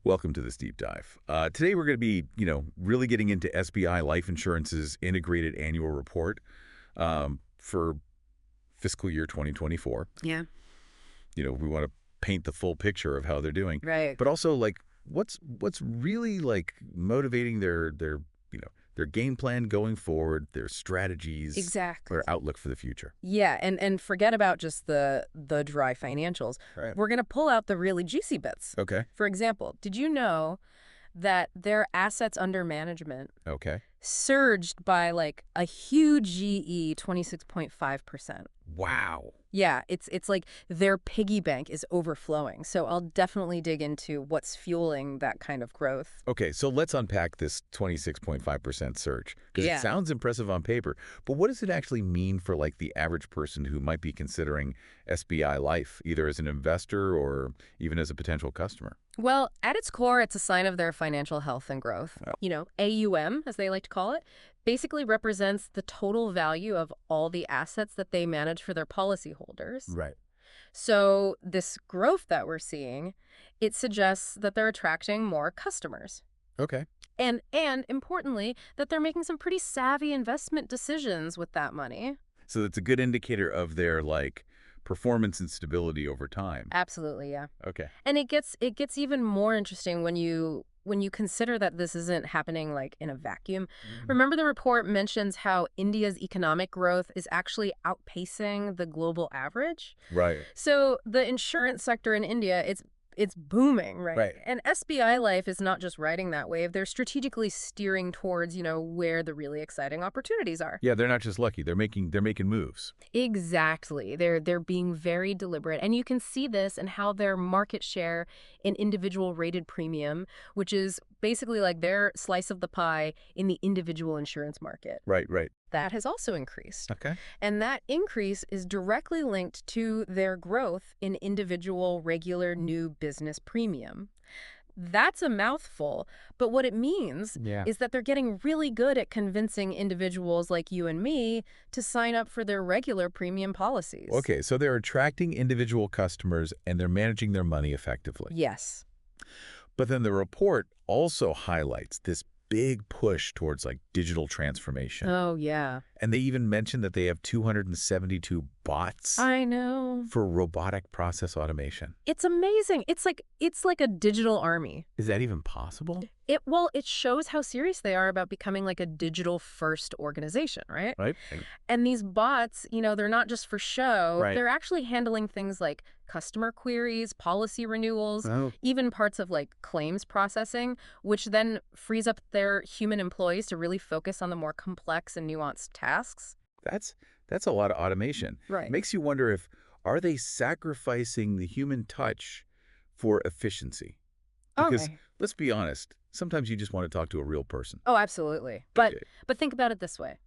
Welcome to this deep dive. Today we're going to be, really getting into SBI Life Insurance's integrated annual report for fiscal year 2024. Yeah. We want to paint the full picture of how they're doing, Right. but also what's really motivating their game plan going forward, their strategies, Exactly. their outlook for the future. Yeah, and forget about just the dry financials. Right. We're going to pull out the really juicy bits. Okay. For example, did you know that their assets under management Okay. surged by a huge GE 26.5%? Wow. Yeah, it's like their piggy bank is overflowing. So I'll definitely dig into what's fueling that kind of growth. Okay, so let's unpack this 26.5% surge, because it Yeah. sounds impressive on paper, but what does it actually mean for the average person who might be considering SBI Life, either as an investor or even as a potential customer? Well, at its core, it's a sign of their financial health and growth. Oh. AUM, as they like to call it, basically represents the total value of all the assets that they manage for their policyholders. Right. So this growth that we're seeing, it suggests that they're attracting more customers. Okay. And importantly, that they're making some pretty savvy investment decisions with that money. So it's a good indicator of their performance and stability over time. Absolutely, yeah. Okay. And it gets even more interesting when you consider that this isn't happening in a vacuum. Remember, the report mentions how India's economic growth is actually outpacing the global average? Right. So the insurance sector in India, it's booming, right? Right. And SBI Life is not just riding that wave. They're strategically steering towards, where the really exciting opportunities are. Yeah, they're not just lucky. They're making moves. Exactly. They're being very deliberate. And you can see this in how their market share in individual rated premium, which is basically their slice of the pie in the individual insurance market. Right, right. That has also increased. Okay. And that increase is directly linked to their growth in individual regular new business premium. That's a mouthful, but what it means is that they're getting really good at convincing individuals like you and me to sign up for their regular premium policies. Okay, so they're attracting individual customers and they're managing their money effectively. Yes. But then the report also highlights this big push towards digital transformation. Oh, yeah. And they even mentioned that they have 272 bots I know. for robotic process automation. It's amazing. It's like a digital army. Is that even possible? It shows how serious they are about becoming a digital first organization, right? Right. And these bots, they're not just for show. Right. They're actually handling things like customer queries, policy renewals, Oh. even parts of claims processing, which then frees up their human employees to really focus on the more complex and nuanced tasks. That's a lot of automation. Right. Makes you wonder are they sacrificing the human touch for efficiency? Because Okay. let's be honest, sometimes you just want to talk to a real person. Oh, absolutely. But Okay. think about it this way.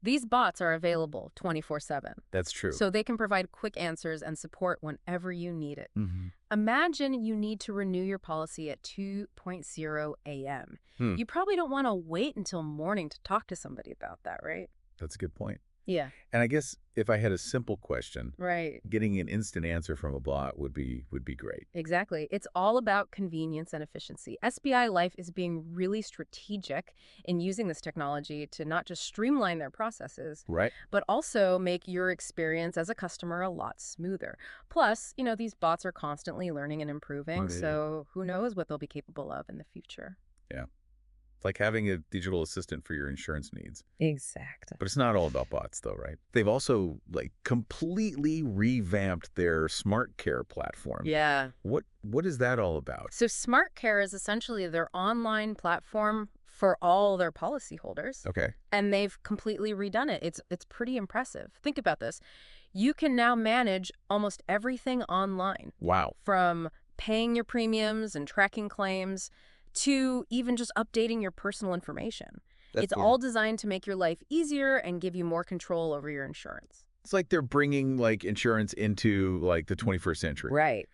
These bots are available 24/7. That's true. So they can provide quick answers and support whenever you need it. Mhm. Imagine you need to renew your policy at 2:00 a.m. Hmm. You probably don't want to wait until morning to talk to somebody about that, right? That's a good point. Yeah. And I guess if I had a simple question, Right. getting an instant answer from a bot would be great. Exactly. It's all about convenience and efficiency. SBI Life is being really strategic in using this technology to not just streamline their processes, Right? but also make your experience as a customer a lot smoother. Plus, these bots are constantly learning and improving, Oh, yeah. so who knows what they'll be capable of in the future. Yeah. It's like having a digital assistant for your insurance needs. Exactly. But it's not all about bots though, right? They've also completely revamped their smart care platform. Yeah. What is that all about? So Smart Care is essentially their online platform for all their policyholders, Okay. and they've completely redone it. It's pretty impressive. Think about this. You can now manage almost everything online, Wow. from paying your premiums and tracking claims to even just updating your personal information. That's It's cool. all designed to make your life easier and give you more control over your insurance. It's like they're bringing insurance into the 21st century. Right.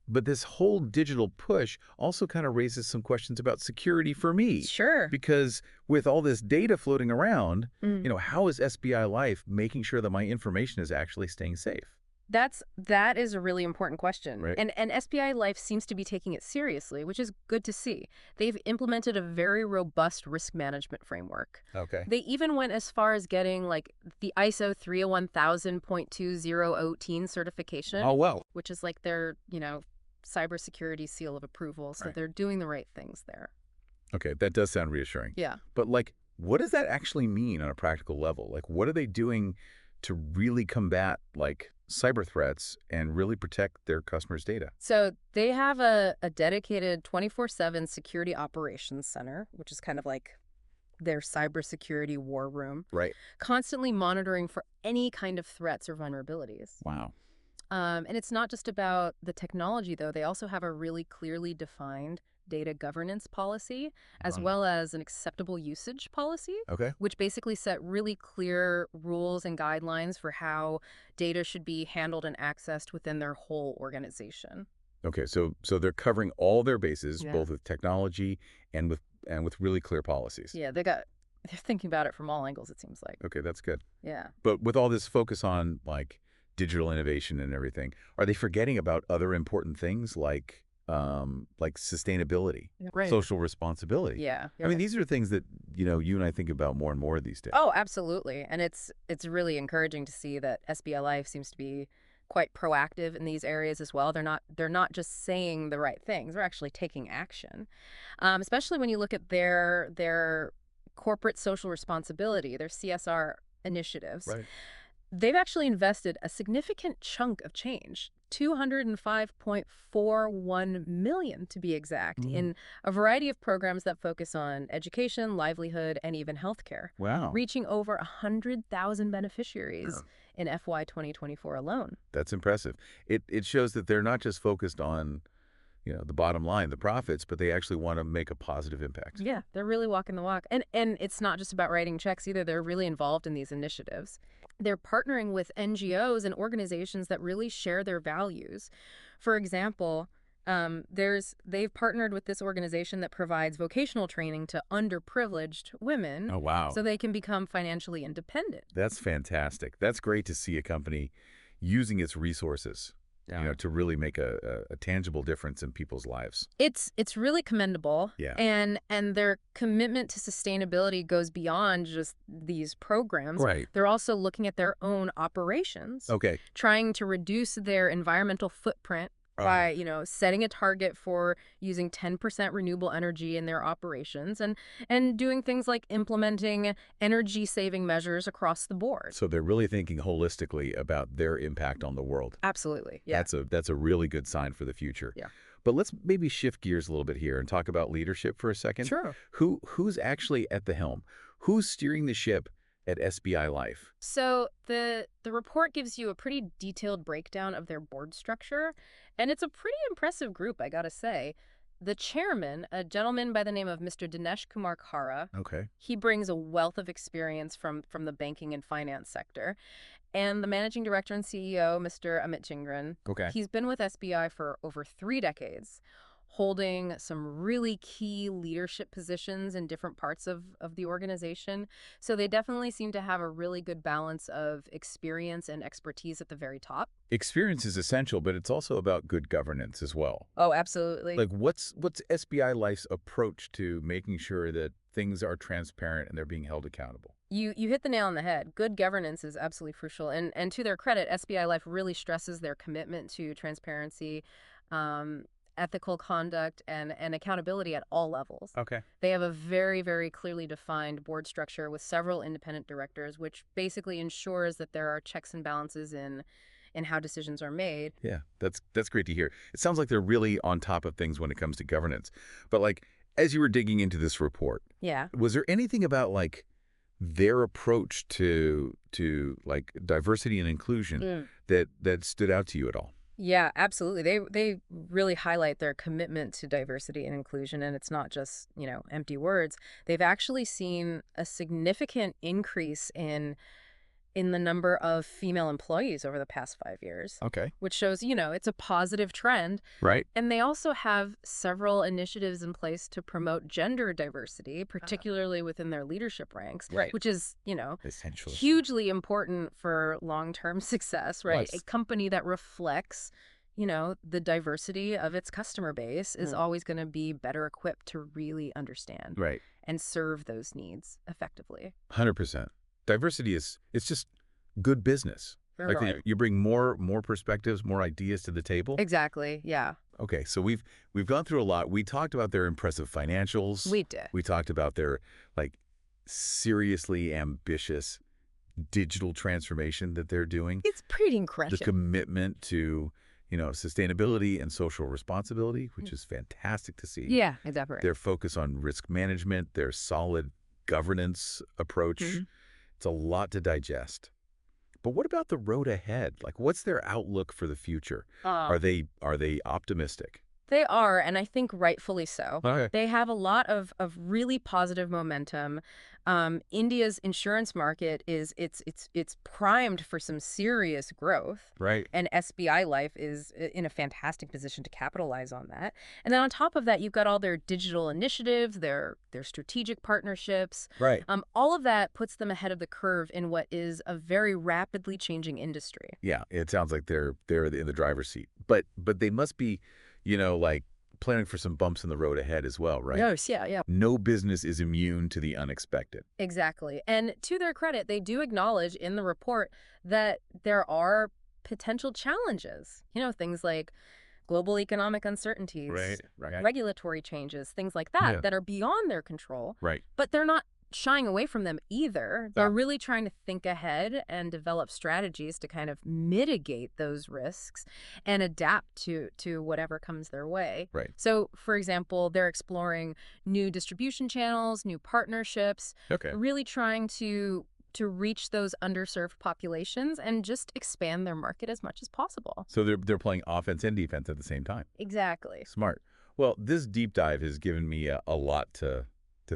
But this whole digital push also kind of raises some questions about security for me. Sure. Because with all this data floating around, Mm. how is SBI Life making sure that my information is actually staying safe? That is a really important question. Right. And SBI Life seems to be taking it seriously, which is good to see. They've implemented a very robust risk management framework. Okay. They even went as far as getting like the ISO 301000.20 certification, Oh, well. which is like their, cybersecurity seal of approval. So Right. they're doing the right things there. Okay, that does sound reassuring. Yeah. But, like, what does that actually mean on a practical level? Like, what are they doing to really combat, like, cyber threats and really protect their customers' data? So they have a dedicated 24/7 security operations center, which is kind of like their cybersecurity war room, Right. constantly monitoring for any kind of threats or vulnerabilities. Wow. And it's not just about the technology, though. They also have a really clearly defined data governance policy, as Wow. well as an acceptable usage policy, Okay. which basically set really clear rules and guidelines for how data should be handled and accessed within their whole organization. Okay, so they're covering all their bases, Yeah. both with technology and with really clear policies. Yeah, they're thinking about it from all angles, it seems like. Okay, that's good. Yeah. But with all this focus on, like, digital innovation and everything, are they forgetting about other important things like sustainability, Yeah. Right. social responsibility? Yeah. I You're mean, right. these are things that, you and I think about more and more these days. Oh, absolutely. And it's really encouraging to see that SBI Life seems to be quite proactive in these areas as well. They're not just saying the right things; they're actually taking action. Especially when you look at their corporate social responsibility, their CSR initiatives. Right. They've actually invested a significant chunk of change, 205.41 million to be exact, Mm. in a variety of programs that focus on education, livelihood, and even healthcare, Wow. reaching over 100,000 beneficiaries in FY 2024 alone. That's impressive. It shows that they're not just focused on, the bottom line, the profits, but they actually want to make a positive impact. Yeah, they're really walking the walk. And it's not just about writing checks either. They're really involved in these initiatives. They're partnering with NGOs and organizations that really share their values. For example, they've partnered with this organization that provides vocational training to underprivileged women Oh, wow. so they can become financially independent. That's fantastic. That's great to see a company using its resources, Yeah. to really make a tangible difference in people's lives. It's really commendable, Yeah. and their commitment to sustainability goes beyond just these programs. Right. They're also looking at their own operations, Okay. trying to reduce their environmental footprint by, setting a target for using 10% renewable energy in their operations and doing things like implementing energy saving measures across the board. So they're really thinking holistically about their impact on the world. Absolutely. Yeah. That's a really good sign for the future. Yeah. But let's maybe shift gears a little bit here and talk about leadership for a second. Sure. Who's actually at the helm? Who's steering the ship at SBI Life? So the report gives you a pretty detailed breakdown of their board structure, and it's a pretty impressive group, I gotta say. The chairman, a gentleman by the name of Mr. Dinesh Kumar Khara, Okay. he brings a wealth of experience from the banking and finance sector. And the managing director and CEO, Mr. Amit Jhingran, Okay. he's been with SBI for over 3 decades, holding some really key leadership positions in different parts of the organization. So they definitely seem to have a really good balance of experience and expertise at the very top. Experience is essential, but it's also about good governance as well. Oh, absolutely. Like, what's SBI Life's approach to making sure that things are transparent and they're being held accountable? You hit the nail on the head. Good governance is absolutely crucial. And to their credit, SBI Life really stresses their commitment to transparency, um, ethical conduct, and accountability at all levels. Okay. They have a very, very clearly defined board structure with several independent directors, which basically ensures that there are checks and balances in how decisions are made. Yeah, that's great to hear. It sounds like they're really on top of things when it comes to governance. But, like, as you were digging into this report, Yeah. was there anything about, like, their approach to like diversity and inclusion that stood out to you at all? Yeah, absolutely. They really highlight their commitment to diversity and inclusion, and it's not just, empty words. They've actually seen a significant increase in the number of female employees over the past 5 years, Okay. which shows, it's a positive trend. Right. And they also have several initiatives in place to promote gender diversity, particularly within their leadership ranks, Right. which is, Essentially. hugely important for long-term success, right? A Plus. company that reflects, the diversity of its customer base is always going to be better equipped to really understand Right. and serve those needs effectively. 100%. Diversity it's just good business. Like Right. you bring more perspectives, more ideas to the table. Exactly. Yeah, Okay, so we've gone through a lot. We talked about their impressive financials. we did. We talked about their like seriously ambitious digital transformation that they're doing. It's pretty The incredible. commitment to, sustainability and social responsibility, which is fantastic to see. Yeah, exactly. Their focus on risk management, their solid governance approach. It's a lot to digest. But what about the road ahead? Like, what's their outlook for the future? Are they optimistic? They are, and I think rightfully so. Okay. They have a lot of really positive momentum. India's insurance market it's primed for some serious growth. Right. And SBI Life is in a fantastic position to capitalize on that. And then on top of that, you've got all their digital initiatives, their strategic partnerships. Right. All of that puts them ahead of the curve in what is a very rapidly changing industry. Yeah, it sounds like they're in the driver's seat. But they must be, like planning for some bumps in the road ahead as well, right? Yes, yeah. No business is immune to the unexpected. Exactly. And to their credit, they do acknowledge in the report that there are potential challenges. Things like global economic uncertainties, Right. regulatory changes, things like that, Yeah. that are beyond their control. Right. But they're not shying away from them either. They're Yeah. really trying to think ahead and develop strategies to kind of mitigate those risks and adapt to whatever comes their way. Right. So, for example, they're exploring new distribution channels, new partnerships, Okay. really trying to reach those underserved populations and just expand their market as much as possible. So they're playing offense and defense at the same time. Exactly. Smart. Well, this deep dive has given me a lot to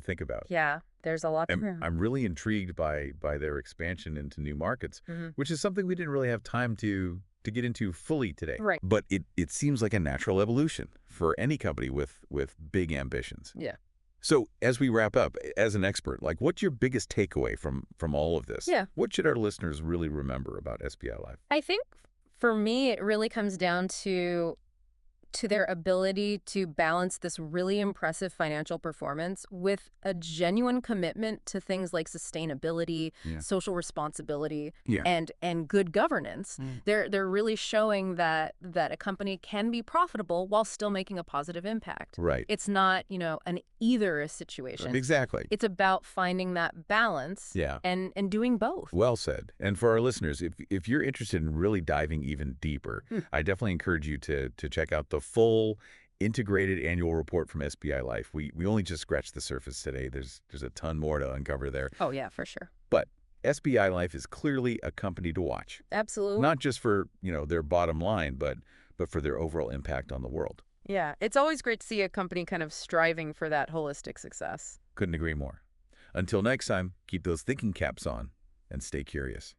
think about. Yeah, there's a lot to I'm really intrigued by their expansion into new markets, which is something we didn't really have time to get into fully today. Right. But it seems like a natural evolution for any company with big ambitions. Yeah. So as we wrap up, as an expert, like what's your biggest takeaway from all of this? Yeah. What should our listeners really remember about SBI Life? I think for me, it really comes down to their ability to balance this really impressive financial performance with a genuine commitment to things like sustainability, Yeah. social responsibility, Yeah. and good governance. They're really showing that a company can be profitable while still making a positive impact. Right. It's not, an either situation. Exactly. It's about finding that balance Yeah. and doing both. Well said. And for our listeners, if you're interested in really diving even deeper, I definitely encourage you to check out the full integrated annual report from SBI Life. We only just scratched the surface today. There's a ton more to uncover there. Oh, yeah, for sure. But SBI Life is clearly a company to watch. Absolutely. Not just for, their bottom line, but for their overall impact on the world. Yeah, it's always great to see a company kind of striving for that holistic success. Couldn't agree more. Until next time, keep those thinking caps on and stay curious.